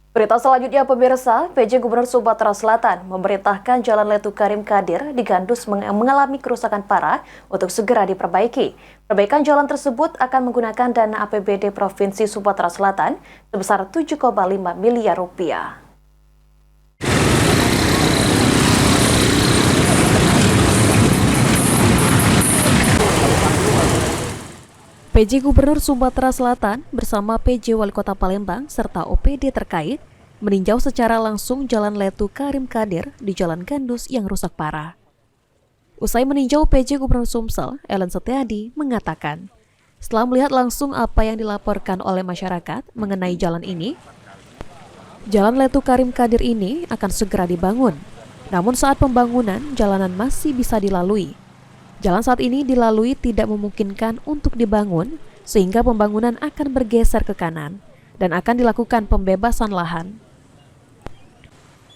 Berita selanjutnya pemirsa, PJ Gubernur Sumatera Selatan memerintahkan Jalan Letu Karim Kadir di Gandus mengalami kerusakan parah untuk segera diperbaiki. Perbaikan jalan tersebut akan menggunakan dana APBD Provinsi Sumatera Selatan sebesar 7,5 miliar rupiah. PJ Gubernur Sumatera Selatan bersama PJ Wali Kota Palembang serta OPD terkait meninjau secara langsung Jalan Letu Karim Kadir di Jalan Gandus yang rusak parah. Usai meninjau, PJ Gubernur Sumsel, Ellen Setiadi, mengatakan, setelah melihat langsung apa yang dilaporkan oleh masyarakat mengenai jalan ini, Jalan Letu Karim Kadir ini akan segera dibangun. Namun saat pembangunan, jalanan masih bisa dilalui. Jalan saat ini dilalui tidak memungkinkan untuk dibangun, sehingga pembangunan akan bergeser ke kanan dan akan dilakukan pembebasan lahan.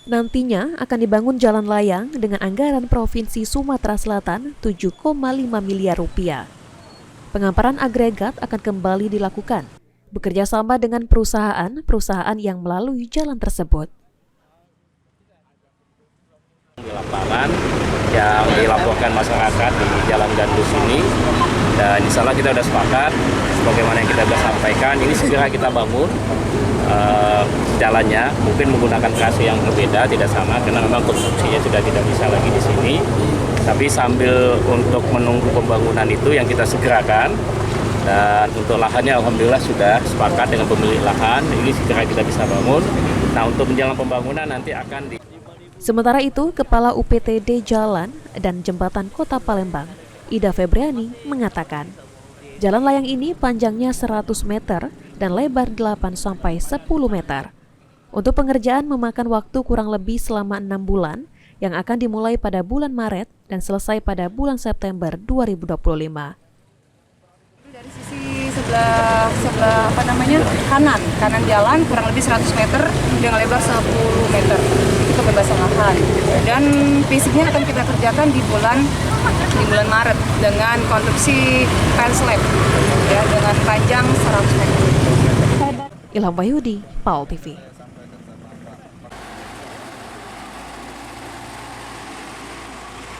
Nantinya akan dibangun jalan layang dengan anggaran Provinsi Sumatera Selatan 7,5 miliar rupiah. Pengamparan agregat akan kembali dilakukan, bekerja sama dengan perusahaan yang melalui jalan tersebut. Di lapangan yang dilaporkan masyarakat di Jalan Gandus ini, dan insya Allah kita sudah sepakat sebagaimana yang kita sudah sampaikan, ini segera kita bangun jalannya, mungkin menggunakan trase yang berbeda, tidak sama karena memang konstruksinya sudah tidak bisa lagi di sini, tapi sambil untuk menunggu pembangunan itu yang kita segerakan. Dan untuk lahannya alhamdulillah sudah sepakat dengan pemilik lahan, ini segera kita bisa bangun. Nah, untuk menjelang pembangunan nanti akan Sementara itu, Kepala UPTD Jalan dan Jembatan Kota Palembang, Ida Febriani, mengatakan, jalan layang ini panjangnya 100 meter dan lebar 8-10 meter. Untuk pengerjaan memakan waktu kurang lebih selama 6 bulan, yang akan dimulai pada bulan Maret dan selesai pada bulan September 2025. Dari sisi sebelah kanan jalan kurang lebih 100 meter dengan lebar 10 meter. Kebebasan lahan, dan fisiknya akan kita kerjakan di bulan Maret dengan konstruksi pile slab ya, dengan panjang 100 meter. Ilham Wahyudi, PAL TV.